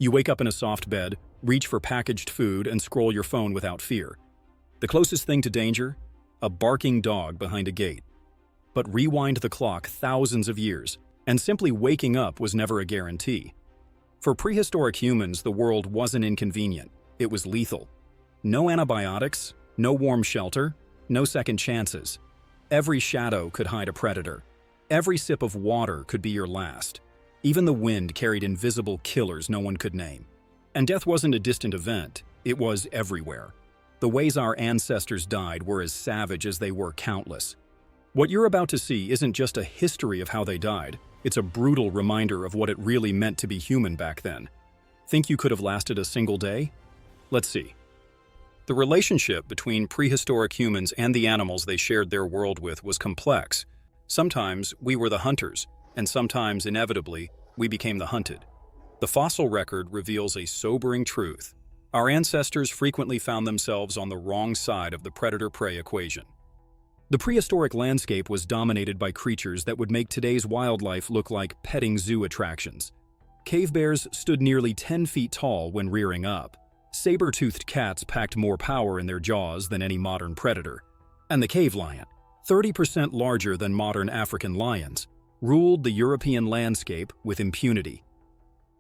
You wake up in a soft bed, reach for packaged food, and scroll your phone without fear. The closest thing to danger? A barking dog behind a gate. But rewind the clock thousands of years, and simply waking up was never a guarantee. For prehistoric humans, the world wasn't inconvenient. It was lethal. No antibiotics, no warm shelter, no second chances. Every shadow could hide a predator. Every sip of water could be your last. Even the wind carried invisible killers no one could name. And death wasn't a distant event, it was everywhere. The ways our ancestors died were as savage as they were countless. What you're about to see isn't just a history of how they died, it's a brutal reminder of what it really meant to be human back then. Think you could have lasted a single day? Let's see. The relationship between prehistoric humans and the animals they shared their world with was complex. Sometimes we were the hunters, and sometimes, inevitably, we became the hunted. The fossil record reveals a sobering truth. Our ancestors frequently found themselves on the wrong side of the predator-prey equation. The prehistoric landscape was dominated by creatures that would make today's wildlife look like petting zoo attractions. Cave bears stood nearly 10 feet tall when rearing up. Saber-toothed cats packed more power in their jaws than any modern predator. And the cave lion, 30% larger than modern African lions, ruled the European landscape with impunity.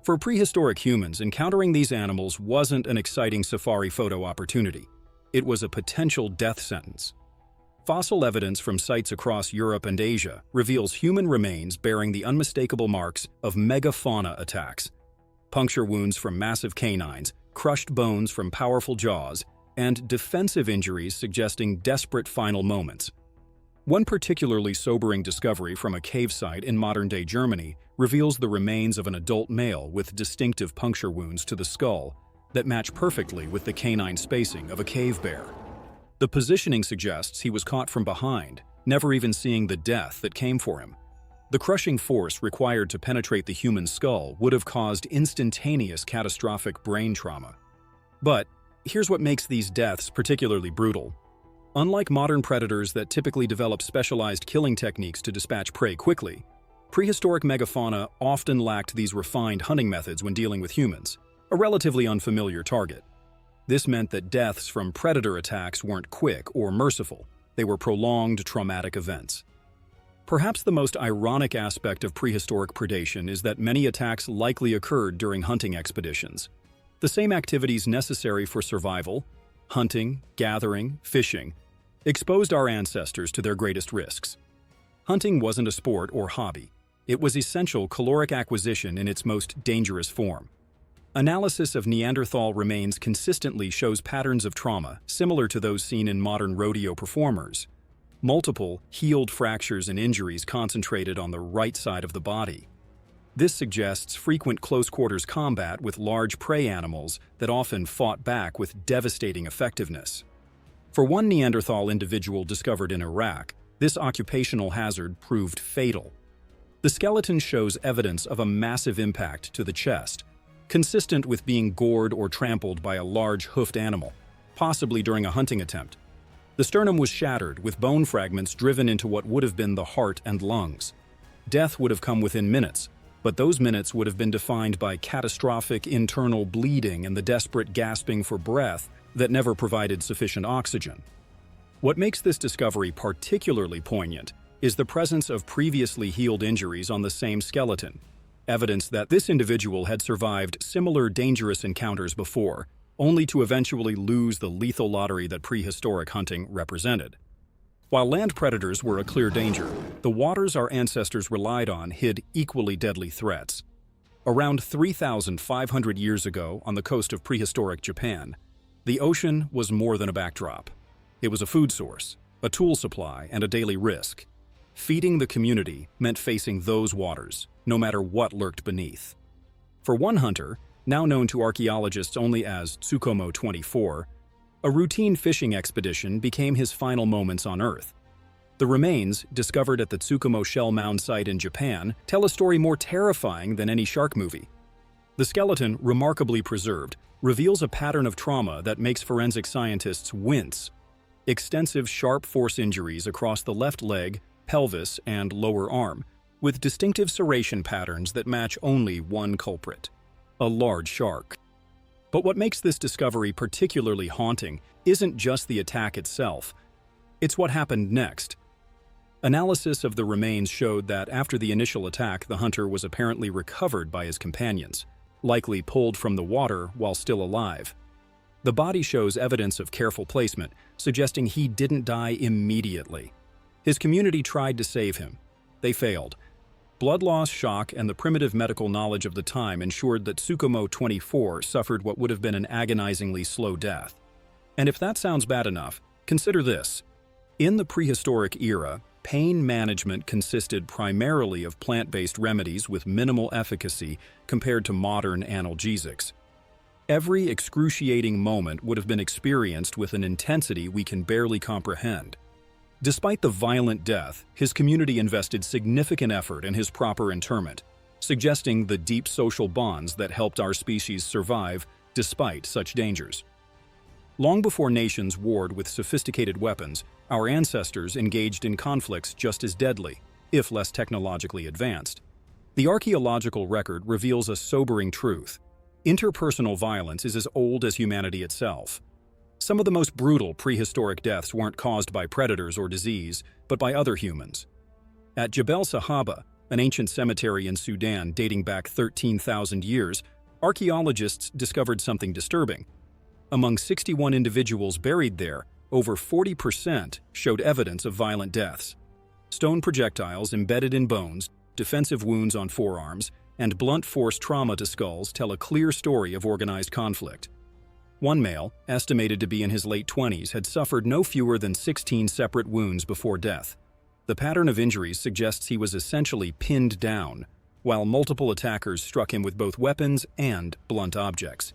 For prehistoric humans, encountering these animals wasn't an exciting safari photo opportunity. It was a potential death sentence. Fossil evidence from sites across Europe and Asia reveals human remains bearing the unmistakable marks of megafauna attacks. Puncture wounds from massive canines, crushed bones from powerful jaws, and defensive injuries suggesting desperate final moments. One particularly sobering discovery from a cave site in modern-day Germany reveals the remains of an adult male with distinctive puncture wounds to the skull that match perfectly with the canine spacing of a cave bear. The positioning suggests he was caught from behind, never even seeing the death that came for him. The crushing force required to penetrate the human skull would have caused instantaneous catastrophic brain trauma. But here's what makes these deaths particularly brutal. Unlike modern predators that typically develop specialized killing techniques to dispatch prey quickly, prehistoric megafauna often lacked these refined hunting methods when dealing with humans, a relatively unfamiliar target. This meant that deaths from predator attacks weren't quick or merciful, they were prolonged traumatic events. Perhaps the most ironic aspect of prehistoric predation is that many attacks likely occurred during hunting expeditions. The same activities necessary for survival, hunting, gathering, fishing, exposed our ancestors to their greatest risks. Hunting wasn't a sport or hobby. It was essential caloric acquisition in its most dangerous form. Analysis of Neanderthal remains consistently shows patterns of trauma similar to those seen in modern rodeo performers. Multiple, healed fractures and injuries concentrated on the right side of the body. This suggests frequent close-quarters combat with large prey animals that often fought back with devastating effectiveness. For one Neanderthal individual discovered in Iraq, this occupational hazard proved fatal. The skeleton shows evidence of a massive impact to the chest, consistent with being gored or trampled by a large hoofed animal, possibly during a hunting attempt. The sternum was shattered, with bone fragments driven into what would have been the heart and lungs. Death would have come within minutes, but those minutes would have been defined by catastrophic internal bleeding and the desperate gasping for breath that never provided sufficient oxygen. What makes this discovery particularly poignant is the presence of previously healed injuries on the same skeleton, evidence that this individual had survived similar dangerous encounters before, only to eventually lose the lethal lottery that prehistoric hunting represented. While land predators were a clear danger, the waters our ancestors relied on hid equally deadly threats. Around 3,500 years ago, on the coast of prehistoric Japan, the ocean was more than a backdrop. It was a food source, a tool supply, and a daily risk. Feeding the community meant facing those waters, no matter what lurked beneath. For one hunter, now known to archaeologists only as Tsukumo 24, a routine fishing expedition became his final moments on Earth. The remains, discovered at the Tsukumo Shell Mound site in Japan, tell a story more terrifying than any shark movie. The skeleton, remarkably preserved, reveals a pattern of trauma that makes forensic scientists wince. Extensive sharp force injuries across the left leg, pelvis, and lower arm, with distinctive serration patterns that match only one culprit. a large shark. But what makes this discovery particularly haunting isn't just the attack itself, it's what happened next. Analysis of the remains showed that after the initial attack, the hunter was apparently recovered by his companions, likely pulled from the water while still alive. The body shows evidence of careful placement, suggesting he didn't die immediately. His community tried to save him. They failed. Blood loss, shock, and the primitive medical knowledge of the time ensured that Tsukumo 24 suffered what would have been an agonizingly slow death. And if that sounds bad enough, consider this. In the prehistoric era, pain management consisted primarily of plant-based remedies with minimal efficacy compared to modern analgesics. Every excruciating moment would have been experienced with an intensity we can barely comprehend. Despite the violent death, his community invested significant effort in his proper interment, suggesting the deep social bonds that helped our species survive despite such dangers. Long before nations warred with sophisticated weapons, our ancestors engaged in conflicts just as deadly, if less technologically advanced. The archaeological record reveals a sobering truth. Interpersonal violence is as old as humanity itself. Some of the most brutal prehistoric deaths weren't caused by predators or disease, but by other humans. At Jebel Sahaba, an ancient cemetery in Sudan dating back 13,000 years, archaeologists discovered something disturbing. Among 61 individuals buried there, over 40% showed evidence of violent deaths. Stone projectiles embedded in bones, defensive wounds on forearms, and blunt force trauma to skulls tell a clear story of organized conflict. One male, estimated to be in his late 20s, had suffered no fewer than 16 separate wounds before death. The pattern of injuries suggests he was essentially pinned down, while multiple attackers struck him with both weapons and blunt objects.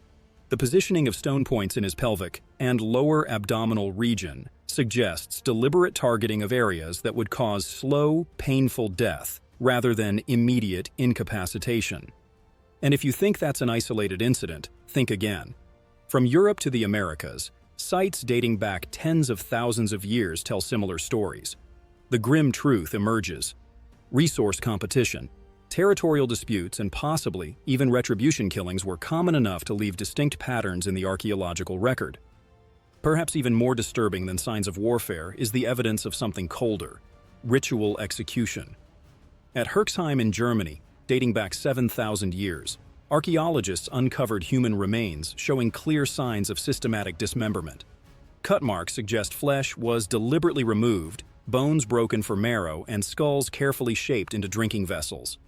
The positioning of stone points in his pelvic and lower abdominal region suggests deliberate targeting of areas that would cause slow, painful death rather than immediate incapacitation. And if you think that's an isolated incident, think again. From Europe to the Americas, sites dating back tens of thousands of years tell similar stories. The grim truth emerges. Resource competition, territorial disputes, and possibly even retribution killings were common enough to leave distinct patterns in the archaeological record. Perhaps even more disturbing than signs of warfare is the evidence of something colder: ritual execution. At Herxheim in Germany, dating back 7,000 years, archaeologists uncovered human remains showing clear signs of systematic dismemberment. Cut marks suggest flesh was deliberately removed, bones broken for marrow, and skulls carefully shaped into drinking vessels.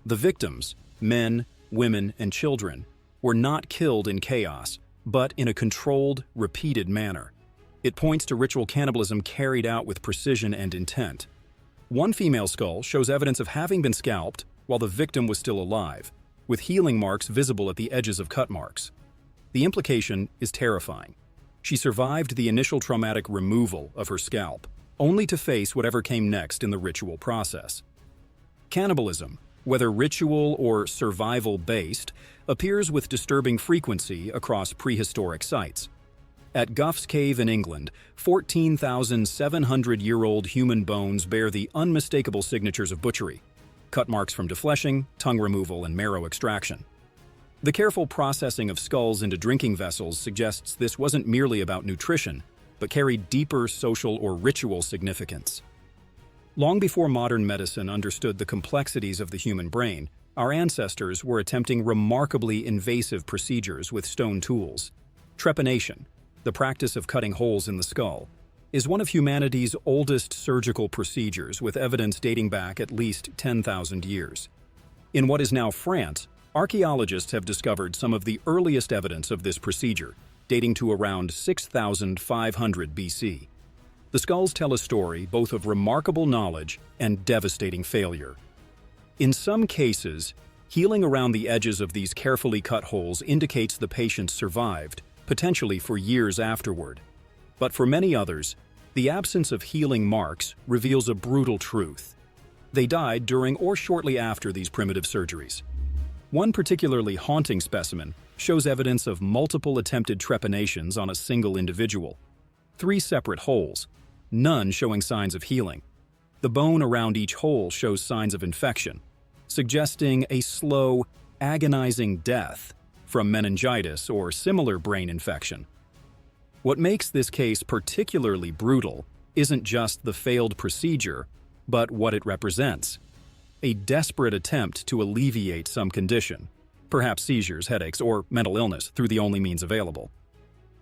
The victims, men, women, and children, were not killed in chaos, but in a controlled, repeated manner. It points to ritual cannibalism carried out with precision and intent. One female skull shows evidence of having been scalped while the victim was still alive, with healing marks visible at the edges of cut marks. The implication is terrifying. She survived the initial traumatic removal of her scalp, only to face whatever came next in the ritual process. Cannibalism, whether ritual or survival-based, appears with disturbing frequency across prehistoric sites. At Gough's Cave in England, 14,700-year-old human bones bear the unmistakable signatures of butchery: cut marks from defleshing, tongue removal, and marrow extraction. The careful processing of skulls into drinking vessels suggests this wasn't merely about nutrition, but carried deeper social or ritual significance. Long before modern medicine understood the complexities of the human brain, our ancestors were attempting remarkably invasive procedures with stone tools. Trepanation, the practice of cutting holes in the skull, is one of humanity's oldest surgical procedures, with evidence dating back at least 10,000 years. In what is now France, archaeologists have discovered some of the earliest evidence of this procedure, dating to around 6,500 BC. The skulls tell a story both of remarkable knowledge and devastating failure. In some cases, healing around the edges of these carefully cut holes indicates the patient survived, potentially for years afterward. But for many others, the absence of healing marks reveals a brutal truth. They died during or shortly after these primitive surgeries. One particularly haunting specimen shows evidence of multiple attempted trepanations on a single individual. 3 separate holes, none showing signs of healing. The bone around each hole shows signs of infection, suggesting a slow, agonizing death from meningitis or similar brain infection. What makes this case particularly brutal isn't just the failed procedure, but what it represents: a desperate attempt to alleviate some condition, perhaps seizures, headaches, or mental illness, through the only means available.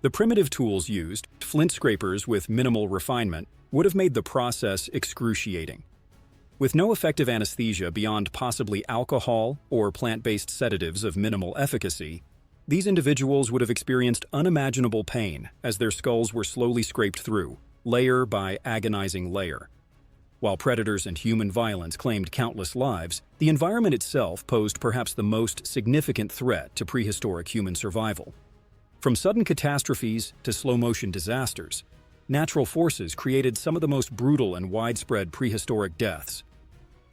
The primitive tools used, flint scrapers with minimal refinement, would have made the process excruciating. With no effective anesthesia beyond possibly alcohol or plant-based sedatives of minimal efficacy, these individuals would have experienced unimaginable pain as their skulls were slowly scraped through, layer by agonizing layer. While predators and human violence claimed countless lives, the environment itself posed perhaps the most significant threat to prehistoric human survival. From sudden catastrophes to slow-motion disasters, natural forces created some of the most brutal and widespread prehistoric deaths.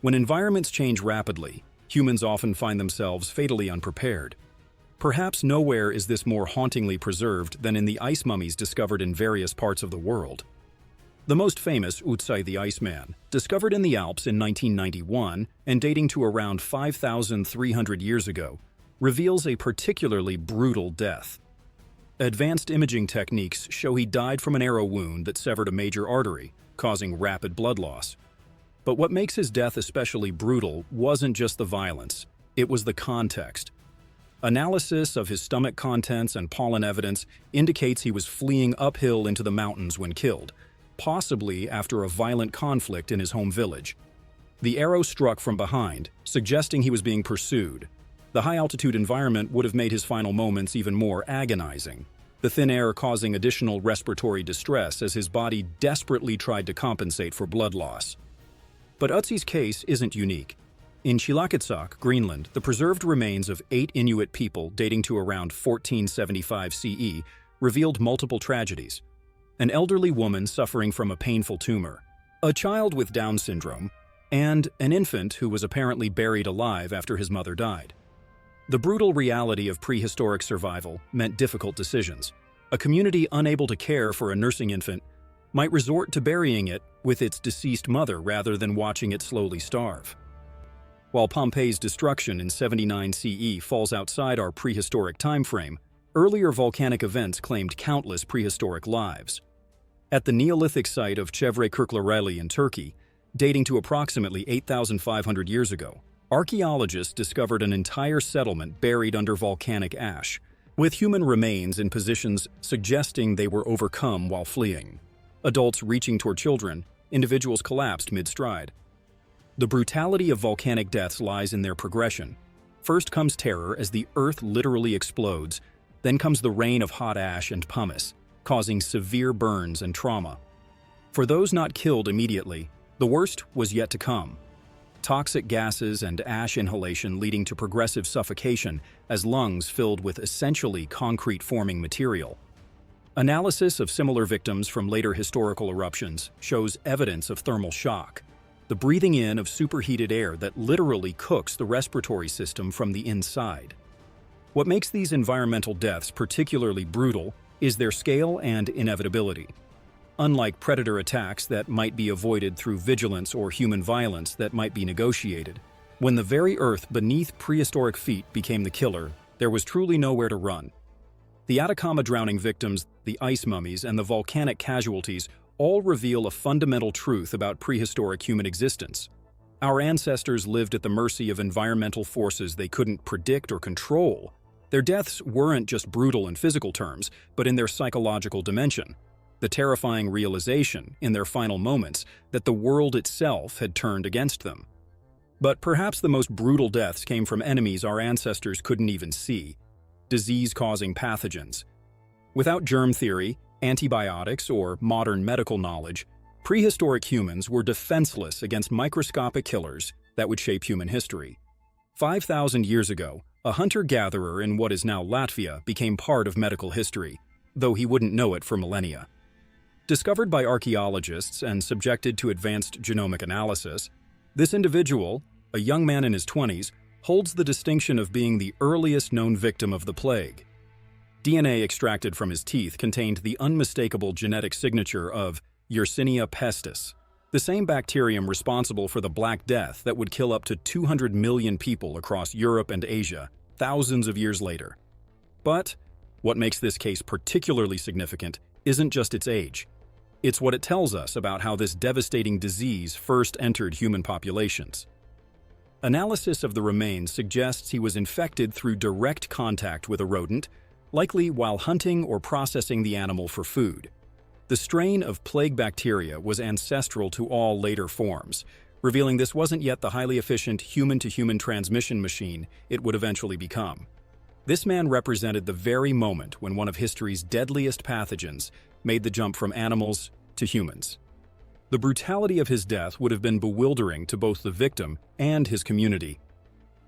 When environments change rapidly, humans often find themselves fatally unprepared. Perhaps nowhere is this more hauntingly preserved than in the ice mummies discovered in various parts of the world. The most famous, Utsai the Iceman, discovered in the Alps in 1991 and dating to around 5,300 years ago, reveals a particularly brutal death. Advanced imaging techniques show he died from an arrow wound that severed a major artery, causing rapid blood loss. But what makes his death especially brutal wasn't just the violence, it was the context. Analysis of his stomach contents and pollen evidence indicates he was fleeing uphill into the mountains when killed, possibly after a violent conflict in his home village. The arrow struck from behind, suggesting he was being pursued. The high-altitude environment would have made his final moments even more agonizing, the thin air causing additional respiratory distress as his body desperately tried to compensate for blood loss. But Utsai's case isn't unique. In Qilakitsoq, Greenland, the preserved remains of 8 Inuit people dating to around 1475 CE revealed multiple tragedies. An elderly woman suffering from a painful tumor, a child with Down syndrome, and an infant who was apparently buried alive after his mother died. The brutal reality of prehistoric survival meant difficult decisions. A community unable to care for a nursing infant might resort to burying it with its deceased mother rather than watching it slowly starve. While Pompeii's destruction in 79 CE falls outside our prehistoric timeframe, earlier volcanic events claimed countless prehistoric lives. At the Neolithic site of Çevre Kırklareli in Turkey, dating to approximately 8,500 years ago, archaeologists discovered an entire settlement buried under volcanic ash, with human remains in positions suggesting they were overcome while fleeing. Adults reaching toward children, individuals collapsed mid-stride. The brutality of volcanic deaths lies in their progression. First comes terror as the earth literally explodes, then comes the rain of hot ash and pumice, causing severe burns and trauma. For those not killed immediately, the worst was yet to come. Toxic gases and ash inhalation leading to progressive suffocation as lungs filled with essentially concrete-forming material. Analysis of similar victims from later historical eruptions shows evidence of thermal shock, the breathing in of superheated air that literally cooks the respiratory system from the inside. What makes these environmental deaths particularly brutal is their scale and inevitability. Unlike predator attacks that might be avoided through vigilance or human violence that might be negotiated, when the very earth beneath prehistoric feet became the killer, there was truly nowhere to run. The Atacama drowning victims, the ice mummies, and the volcanic casualties all reveal a fundamental truth about prehistoric human existence. Our ancestors lived at the mercy of environmental forces they couldn't predict or control. Their deaths weren't just brutal in physical terms, but in their psychological dimension. The terrifying realization, in their final moments, that the world itself had turned against them. But perhaps the most brutal deaths came from enemies our ancestors couldn't even see: disease-causing pathogens. Without germ theory, antibiotics, or modern medical knowledge, prehistoric humans were defenseless against microscopic killers that would shape human history. 5,000 years ago, a hunter-gatherer in what is now Latvia became part of medical history, though he wouldn't know it for millennia. Discovered by archaeologists and subjected to advanced genomic analysis, this individual, a young man in his 20s, holds the distinction of being the earliest known victim of the plague. DNA extracted from his teeth contained the unmistakable genetic signature of Yersinia pestis, the same bacterium responsible for the Black Death that would kill up to 200 million people across Europe and Asia thousands of years later. But what makes this case particularly significant isn't just its age. It's what it tells us about how this devastating disease first entered human populations. Analysis of the remains suggests he was infected through direct contact with a rodent, likely while hunting or processing the animal for food. The strain of plague bacteria was ancestral to all later forms, revealing this wasn't yet the highly efficient human-to-human transmission machine it would eventually become. This man represented the very moment when one of history's deadliest pathogens made the jump from animals to humans. The brutality of his death would have been bewildering to both the victim and his community.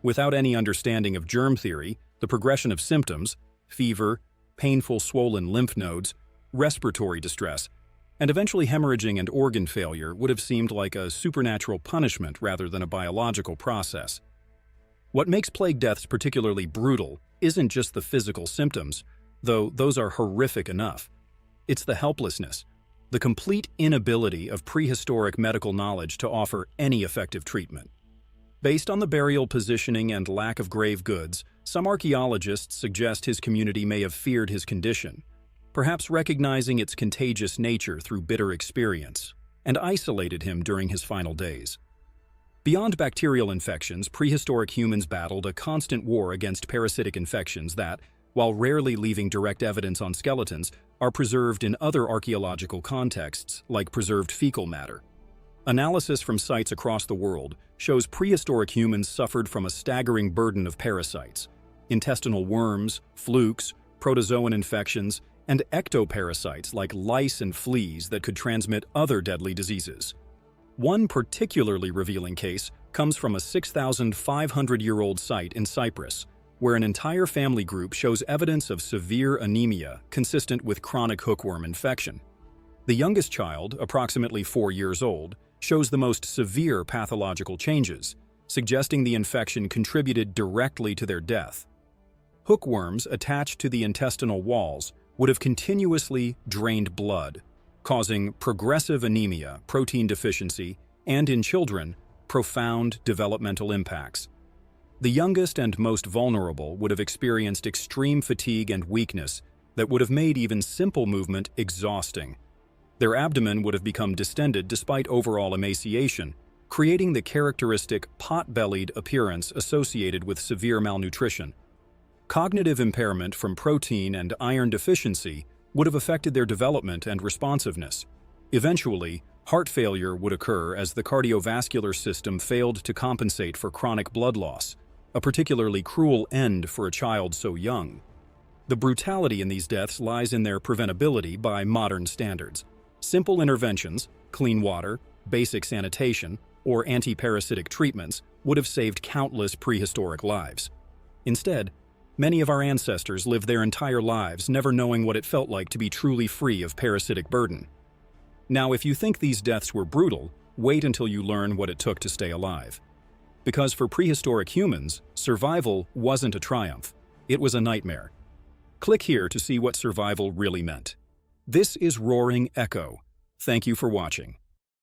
Without any understanding of germ theory, the progression of symptoms, fever, painful swollen lymph nodes, respiratory distress, and eventually hemorrhaging and organ failure would have seemed like a supernatural punishment rather than a biological process. What makes plague deaths particularly brutal isn't just the physical symptoms, though those are horrific enough. It's the helplessness, the complete inability of prehistoric medical knowledge to offer any effective treatment. Based on the burial positioning and lack of grave goods, some archaeologists suggest his community may have feared his condition, perhaps recognizing its contagious nature through bitter experience, and isolated him during his final days. Beyond bacterial infections, prehistoric humans battled a constant war against parasitic infections that, while rarely leaving direct evidence on skeletons, are preserved in other archaeological contexts, like preserved fecal matter. Analysis from sites across the world shows prehistoric humans suffered from a staggering burden of parasites: intestinal worms, flukes, protozoan infections, and ectoparasites like lice and fleas that could transmit other deadly diseases. One particularly revealing case comes from a 6,500-year-old site in Cyprus, where an entire family group shows evidence of severe anemia consistent with chronic hookworm infection. The youngest child, approximately 4 years old, shows the most severe pathological changes, suggesting the infection contributed directly to their death. Hookworms attached to the intestinal walls would have continuously drained blood, causing progressive anemia, protein deficiency, and in children, profound developmental impacts. The youngest and most vulnerable would have experienced extreme fatigue and weakness that would have made even simple movement exhausting. Their abdomen would have become distended despite overall emaciation, creating the characteristic pot-bellied appearance associated with severe malnutrition. Cognitive impairment from protein and iron deficiency would have affected their development and responsiveness. Eventually, heart failure would occur as the cardiovascular system failed to compensate for chronic blood loss, a particularly cruel end for a child so young. The brutality in these deaths lies in their preventability by modern standards. Simple interventions, clean water, basic sanitation, or anti-parasitic treatments would have saved countless prehistoric lives. Instead, many of our ancestors lived their entire lives never knowing what it felt like to be truly free of parasitic burden. Now, if you think these deaths were brutal, wait until you learn what it took to stay alive. Because for prehistoric humans, survival wasn't a triumph. It was a nightmare. Click here to see what survival really meant. This is Roaring Echo. Thank you for watching.